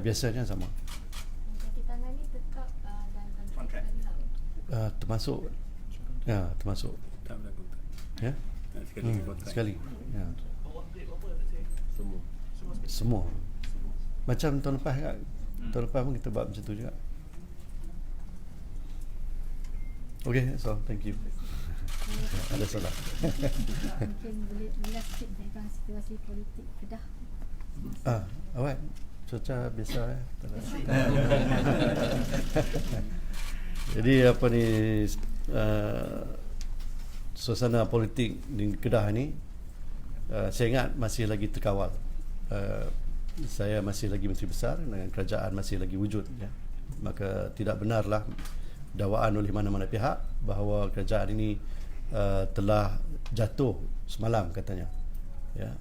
biasanya sama. Jadi tangan ni tetap dalam kontrak. Termasuk termasuk Tak berlaku. ya. Sekali kontrak. Sekali. Ya. Semua. Semua. Macam tahun lepas kan. Tahun lepas pun kita buat macam tu juga. Okay, so thank you. Ada soalan. Mungkin boleh ulas sikit tentang situasi politik Kedah. Awak cuaca biasa tak ada. Jadi apa ni, suasana politik di Kedah ni, saya ingat masih lagi terkawal. Saya masih lagi Menteri Besar dan kerajaan masih lagi wujud, ya. Maka tidak benarlah dakwaan oleh mana-mana pihak bahawa kerajaan ini telah jatuh semalam katanya. Ya,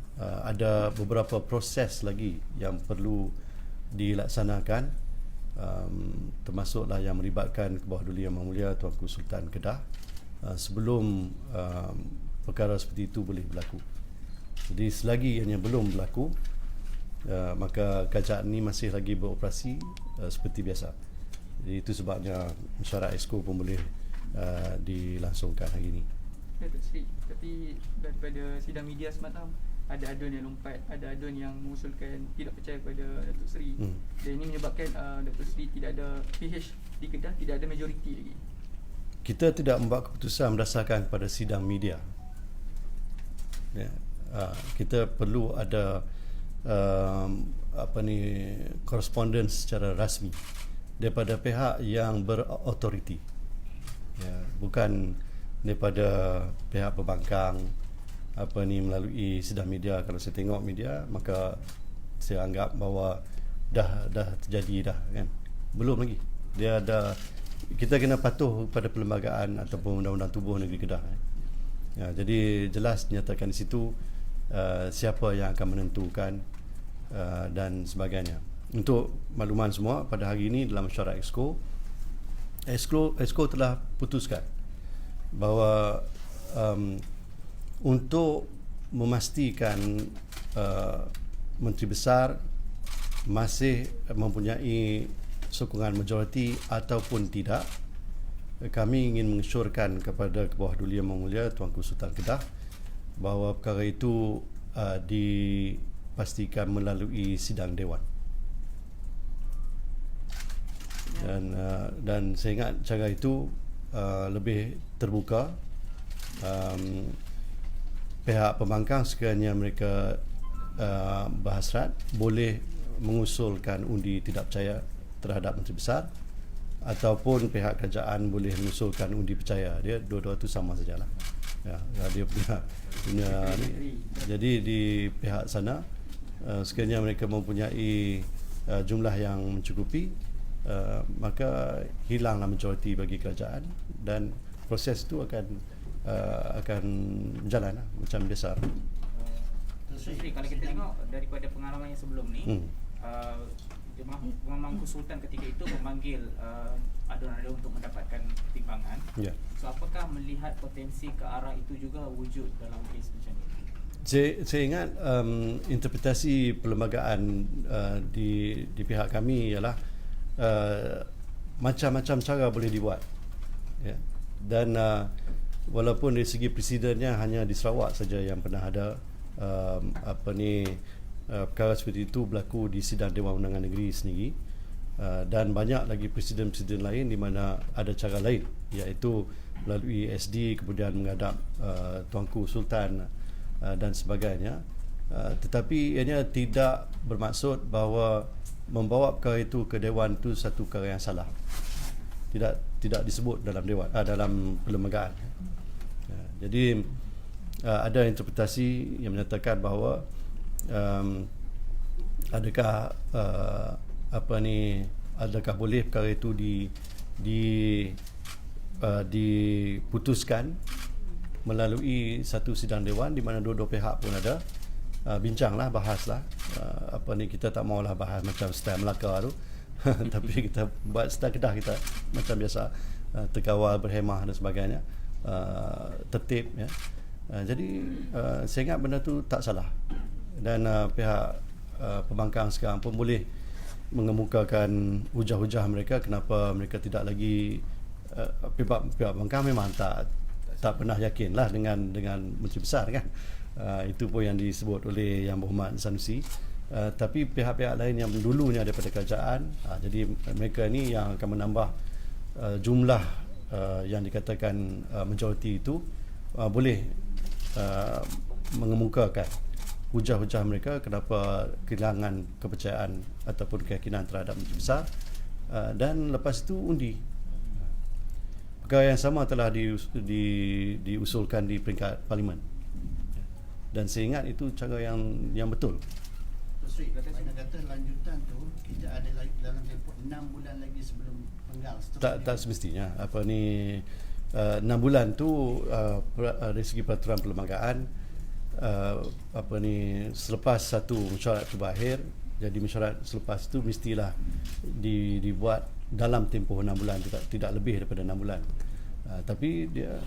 ada beberapa proses lagi yang perlu dilaksanakan, termasuklah yang melibatkan Ke Bawah Duli Yang Mulia Tuanku Sultan Kedah, sebelum perkara seperti itu boleh berlaku. Jadi selagi ianya belum berlaku, maka kerajaan ini masih lagi beroperasi seperti biasa. Jadi itu sebabnya mesyuarat Exco pun boleh dilangsungkan hari ini. Datuk Seri, tapi daripada sidang media semalam, ada adun yang lompat, ada adun yang mengusulkan tidak percaya kepada Datuk Seri. Dan ini menyebabkan Datuk Seri tidak ada PH di Kedah, tidak ada majoriti lagi. Kita tidak membuat keputusan berdasarkan kepada sidang media. Ya, kita perlu ada korespondens secara rasmi daripada pihak yang berautoriti, ya, bukan daripada pihak pembangkang melalui sidang media. Kalau saya tengok media, maka saya anggap bahawa dah terjadi dah, kan. Belum lagi. Dia ada, kita kena patuh pada perlembagaan ataupun undang-undang tubuh negeri Kedah. Ya, jadi jelas dinyatakan di situ siapa yang akan menentukan dan sebagainya. Untuk makluman semua, pada hari ini dalam mesyuarat Exco telah putuskan bahawa untuk memastikan Menteri Besar masih mempunyai sokongan majoriti ataupun tidak, kami ingin mengesyorkan kepada Ke Bawah Duli Yang Mulia Tuanku Sultan Kedah bahawa perkara itu dipastikan melalui sidang Dewan. Dan saya ingat cara itu lebih terbuka. Pihak pembangkang sekiranya mereka berhasrat boleh mengusulkan undi tidak percaya terhadap Menteri Besar, ataupun pihak kerajaan boleh mengusulkan undi percaya. Dia dua-dua itu sama sajalah. Ya, dia punya ni. Jadi di pihak sana, sekiranya mereka mempunyai jumlah yang mencukupi, maka hilanglah majoriti bagi kerajaan dan proses itu akan berjalan macam biasa. Sri, kalau kita tengok daripada pengalaman yang sebelum ni, Mangku Sultan ketika itu memanggil adun-adun untuk mendapatkan pertimbangan. Yeah. So apakah melihat potensi ke arah itu juga wujud dalam kes macam ini? Saya ingat interpretasi perlembagaan di pihak kami ialah macam-macam cara boleh dibuat, ya. Dan walaupun dari segi presidennya hanya di Sarawak saja yang pernah ada perkara seperti itu berlaku di sidang Dewan Undangan Negeri sendiri, dan banyak lagi presiden-presiden lain di mana ada cara lain, iaitu melalui SD kemudian menghadap Tuanku Sultan dan sebagainya. Tetapi ianya tidak bermaksud bahawa membawa perkara itu ke Dewan itu satu perkara yang salah. Tidak disebut dalam Dewan, dalam perlembagaan. Jadi ada interpretasi yang menyatakan bahawa adakah adakah boleh perkara itu diputuskan melalui satu sidang Dewan di mana dua-dua pihak pun ada bincanglah, bahaslah. Kita tak maulah bahas macam style Melaka tu tapi kita buat style Kedah kita macam biasa, terkawal, berhemah dan sebagainya, tertib, ya. Jadi saya ingat benda tu tak salah, dan pihak pembangkang sekarang pun boleh mengemukakan hujah-hujah mereka kenapa mereka tidak lagi pihak pembangkang memang tak pernah yakinlah dengan Menteri Besar kan. Itu pun yang disebut oleh Yang Berhormat Sanusi. Tapi pihak-pihak lain yang dulunya daripada kerajaan, jadi mereka ni yang akan menambah jumlah yang dikatakan majoriti itu, boleh mengemukakan hujah-hujah mereka kenapa kehilangan kepercayaan ataupun keyakinan terhadap Menteri Besar, dan lepas itu undi. Perkara yang sama telah diusulkan di peringkat Parlimen, dan saya ingat itu cara yang betul. Sri, mana kata lanjutan tu kita ada lagi dalam tempoh 6 bulan lagi sebelum penggal. Tak semestinya. 6 bulan tu dari segi peraturan perlembagaan, selepas satu mesyuarat itu berakhir, jadi mesyuarat selepas itu mestilah dibuat dalam tempoh 6 bulan, tidak lebih daripada 6 bulan. Tapi dia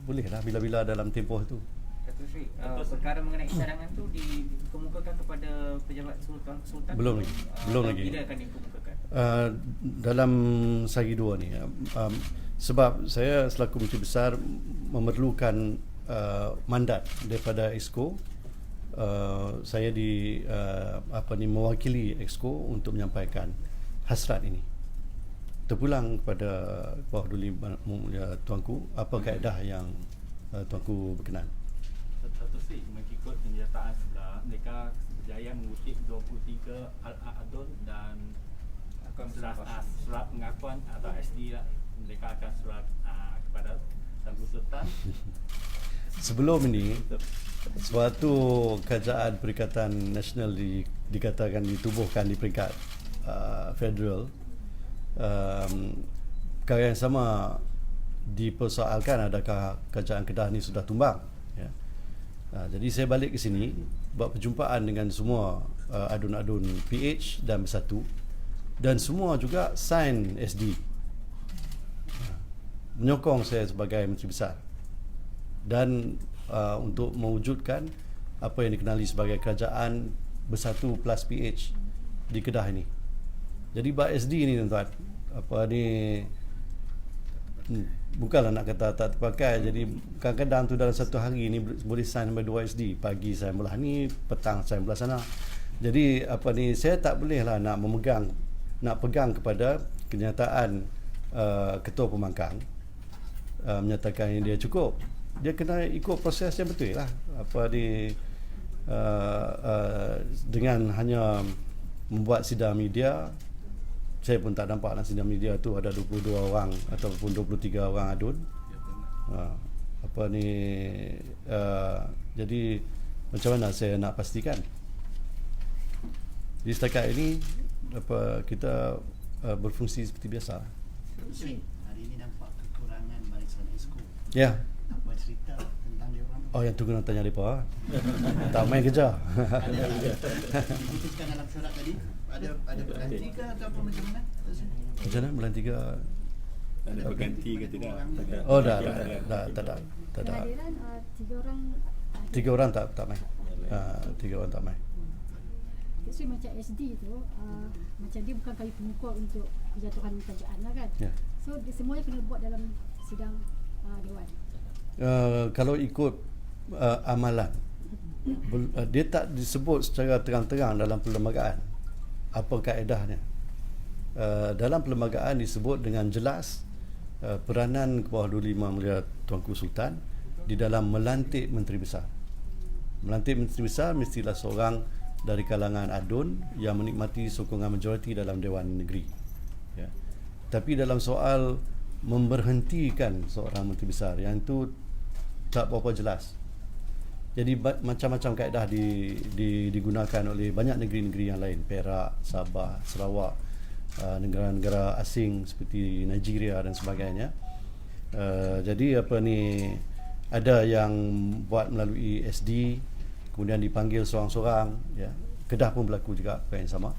bolehlah bila-bila dalam tempoh itu. Datuk Sri, perkara mengenai cadangan tu dikemukakan kepada pejabat Sultan? Belum lagi. Bila akan dikemukakan? Dalam sehari dua ni, sebab saya selaku Menteri Besar memerlukan mandat daripada Exco. Saya mewakili Exco untuk menyampaikan hasrat ini. Terpulang kepada Bawah Duli Tuanku, apa kaedah yang Tuanku berkenan. Datuk Sri, mengikut kenyataan sebelah, mereka berjaya mengutip 23 adun dan surat pengakuan atau SD lah. Mereka akan surat kepada Tengku Sultan. Sebelum ini, suatu kerajaan Perikatan Nasional dikatakan ditubuhkan di peringkat federal. Perkara yang sama dipersoalkan, adakah kerajaan Kedah ni sudah tumbang, ya. Jadi saya balik ke sini buat perjumpaan dengan semua adun-adun PH dan Bersatu, dan semua juga sign SD, menyokong saya sebagai Menteri Besar, dan untuk mewujudkan apa yang dikenali sebagai kerajaan Bersatu plus PH di Kedah ini. Jadi bab SD ni tuan-tuan, bukanlah nak kata tak terpakai. Jadi kadang-kadang tu dalam satu hari ni boleh sign sampai 2 SD. Pagi sign belah ni, petang sign belah sana. Jadi saya tak bolehlah nak pegang kepada kenyataan Ketua Pembangkang menyatakan yang dia cukup. Dia kena ikut proses yang betul lah. Dengan hanya membuat sidang media, saya pun tak nampak dalam sidang media tu ada 22 orang ataupun 23 orang adun. Jadi macam mana saya nak pastikan? Di setakat ini kita berfungsi seperti biasa. Sri, hari ini nampak kekurangan barisan Exco. Ya. Apa cerita tentang dia orang? Oh, yang tu kena tanya mereka. Tak main kerja. Diputuskan dalam surat tadi, ada berganti ke ataupun macam mana? Macam mana bulan 3? Ada berganti ke tidak? Oh, tak ada. Kehadiran 3 orang. 3 orang tak main. 3 orang tak main. So, macam SD tu, macam dia bukan kali pemukul untuk penjatuhan kerajaan lah kan. Ya. So semuanya kena buat dalam sidang Dewan. Kalau ikut amalan, dia tak disebut secara terang-terang dalam perlembagaan apa kaedahnya. Dalam perlembagaan disebut dengan jelas peranan Bawah Duli Yang Mulia Tuanku Sultan di dalam melantik Menteri Besar. Melantik Menteri Besar mestilah seorang dari kalangan adun yang menikmati sokongan majoriti dalam Dewan Negeri, ya. Tapi dalam soal memberhentikan seorang Menteri Besar, yang itu tak berapa jelas. Jadi macam-macam kaedah digunakan oleh banyak negeri-negeri yang lain, Perak, Sabah, Sarawak, negara-negara asing seperti Nigeria dan sebagainya. Jadi ada yang buat melalui SD, kemudian dipanggil seorang-seorang, ya. Kedah pun berlaku juga apa yang sama.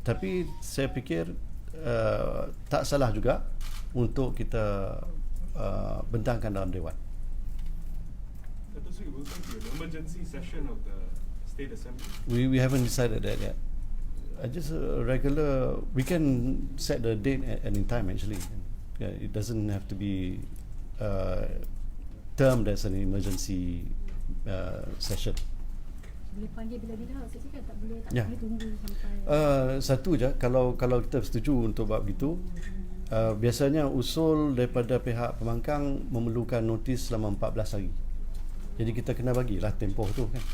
Tapi saya fikir tak salah juga untuk kita bentangkan dalam Dewan. Datuk Sri, will there be an emergency session of the stay the same? We haven't decided that yet. Just a regular. We can set the date at any time actually. Yeah, it doesn't have to be termed as an emergency session. Boleh panggil bila-bila, saya cakap tak boleh Ya. tunggu sampai. Satu je, kalau kita setuju untuk buat begitu, biasanya usul daripada pihak pembangkang memerlukan notis selama 14 hari. Jadi kita kena bagilah tempoh tu kan.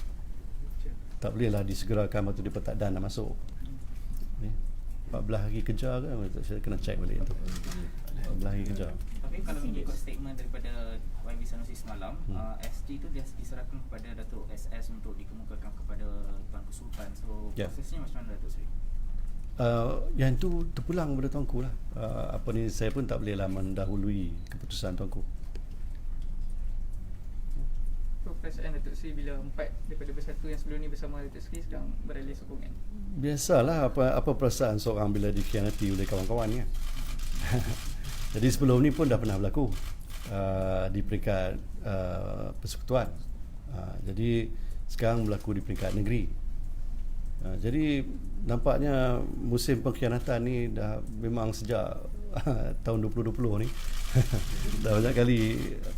Tak bolehlah disegerakan waktu dia tak dan nak masuk. 14 hari kerja ke? Saya kena check balik tu. 14 hari kerja. Tapi kalau mengikut statement daripada YB Sanusi semalam, SG tu dia diserahkan kepada Datuk SS untuk dikemukakan kepada Tuan Sultan. So prosesnya macam mana Datuk Seri? Yang tu terpulang kepada tuanku lah. Saya pun tak bolehlah mendahului keputusan tuanku. So perasaan Datuk Seri bila 4 daripada bersatu yang sebelum ni bersama Datuk Seri sedang beralih sokongan? Biasalah apa perasaan seorang bila dikhianati oleh kawan-kawan kan. Jadi sebelum ni pun dah pernah berlaku di peringkat persekutuan. Jadi sekarang berlaku di peringkat negeri. Jadi nampaknya musim pengkhianatan ni dah memang sejak tahun 2020 ni. Dah banyak kali.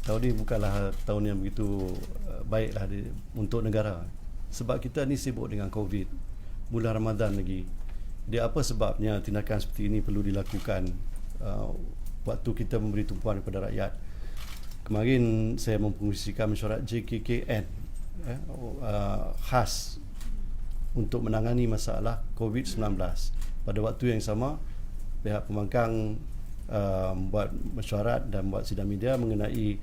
Tahun ni bukanlah tahun yang begitu baiklah untuk negara. Sebab kita ni sibuk dengan COVID, bulan Ramadan lagi. Dia apa sebabnya tindakan seperti ini perlu dilakukan waktu kita memberi tumpuan kepada rakyat. Kemarin saya mempengerusikan mesyuarat JKKN khas untuk menangani masalah COVID-19. Pada waktu yang sama, pihak pembangkang buat mesyuarat dan buat sidang media mengenai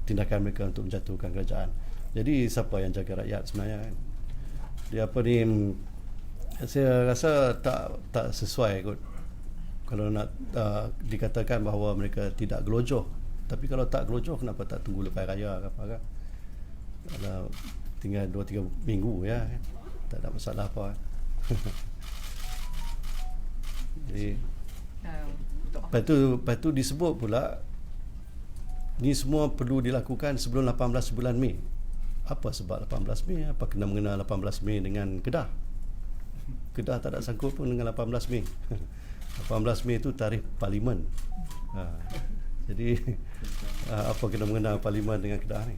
tindakan mereka untuk menjatuhkan kerajaan. Jadi siapa yang jaga rakyat sebenarnya? Dia apa ni, saya rasa tak sesuai kot kalau nak dikatakan bahawa mereka tidak gelojoh. Tapi kalau tak gelojoh, kenapa tak tunggu lepas raya ke apa kan? Kalau tinggal 2-3 minggu ya, tak ada masalah apa. Jadi lepas tu disebut pula ni semua perlu dilakukan sebelum 18 bulan Mei. Apa sebab 18 Mei? Apa kena mengenal 18 Mei dengan Kedah? Kedah tak ada sangkut pun dengan 18 Mei. 18 Mei itu tarikh Parlimen. Jadi apa kena mengenal Parlimen dengan Kedah ni?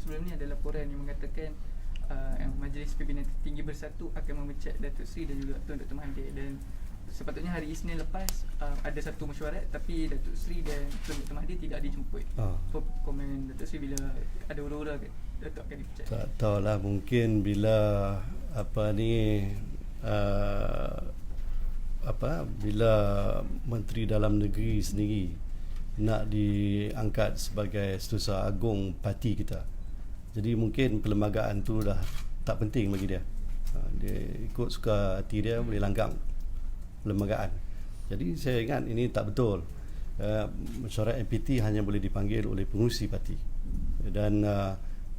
Sebelum ni ada laporan yang mengatakan Majlis Pimpinan Tertinggi Bersatu akan memecat Datuk Seri dan juga Tun Dr. Mahathir, dan sepatutnya hari Isnin lepas ada satu mesyuarat tapi Datuk Seri dan Tun Dr. Mahathir tidak dijemput. Apa komen Datuk Seri bila ada ura-ura Datuk akan dipecat? Tak tahulah, mungkin bila bila Menteri Dalam Negeri sendiri nak diangkat sebagai Setiausaha Agung parti kita, jadi mungkin perlembagaan tu dah tak penting bagi dia. Dia ikut suka hati dia, boleh langgang perlembagaan. Jadi saya ingat ini tak betul. Mesyuarat MPT hanya boleh dipanggil oleh pengurusi parti dan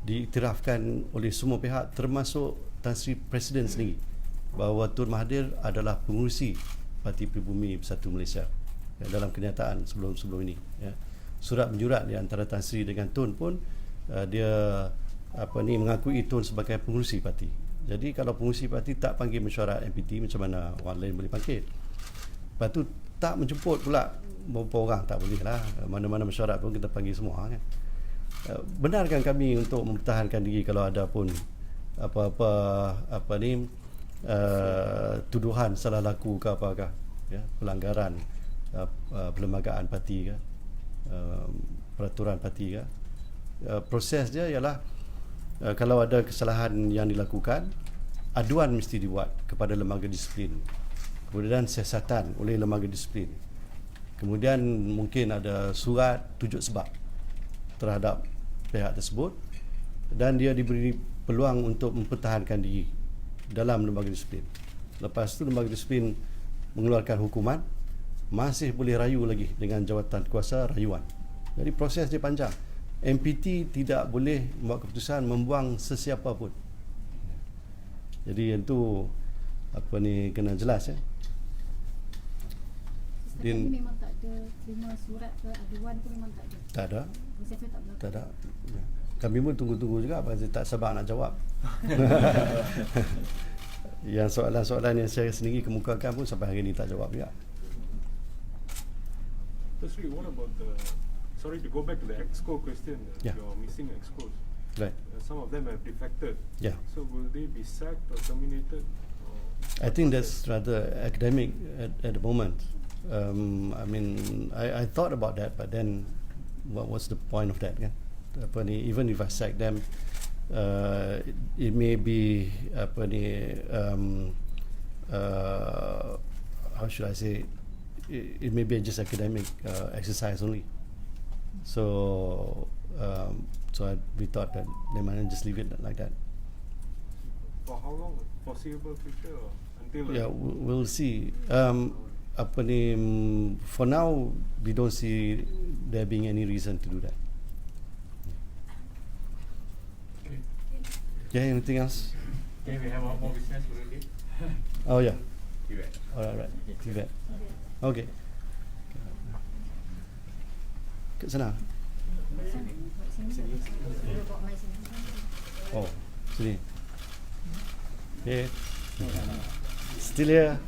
diiktirafkan oleh semua pihak termasuk Tan Sri Presiden sendiri bahawa Tun Mahathir adalah pengurusi Parti Pribumi Bersatu Malaysia dalam kenyataan sebelum ini. Surat menjurat di antara Tan Sri dengan Tun pun dia mengakui Tun sebagai pengurusi parti. Jadi kalau pengurusi parti tak panggil mesyuarat MPT, macam mana orang lain boleh panggil? Lepas tu tak menjemput pula beberapa orang, tak boleh lah. Mana-mana mesyuarat pun kita panggil semua kan. Benarkan kami untuk mempertahankan diri kalau ada pun tuduhan salah laku ke apakah, pelanggaran perlembagaan parti ke, peraturan parti ke. Proses dia ialah kalau ada kesalahan yang dilakukan, aduan mesti dibuat kepada lembaga disiplin, kemudian siasatan oleh lembaga disiplin, kemudian mungkin ada surat tunjuk sebab terhadap pihak tersebut, dan dia diberi peluang untuk mempertahankan diri dalam lembaga disiplin. Lepas tu lembaga disiplin mengeluarkan hukuman, masih boleh rayu lagi dengan jawatan kuasa rayuan. Jadi proses dia panjang. MPT tidak boleh membuat keputusan membuang sesiapa pun. Jadi yang tu kena jelas ya. Setakat ni memang tak ada terima surat ke aduan pun memang tak ada. Tak ada. Proses tu tak berlaku. Tak ada. kami pun tunggu-tunggu juga pasal tak sabar nak jawab. Yang soalan-soalan yang saya sendiri kemukakan pun sampai hari ini tak jawab juga. Sri, what about sorry to go back to the EXCO question, Yeah. your missing EXCOs. Right. Some of them have defected. Yeah. So will they be sacked or terminated? Or I think that's rather academic at the moment. I mean, I thought about that, but then what's the point of that? Kan? Even if I sack them, it may be how should I say? It may be just academic exercise only. So we thought that they might just leave it like that. for how long? Foreseeable future or until? Yeah, we'll see. For now, we don't see there being any reason to do that. Yeah, anything else? Okay, we have more business already. Oh yeah. Right. Alright. Tibet. Okay. Kat sana. Oh, sini. Okay. Still here.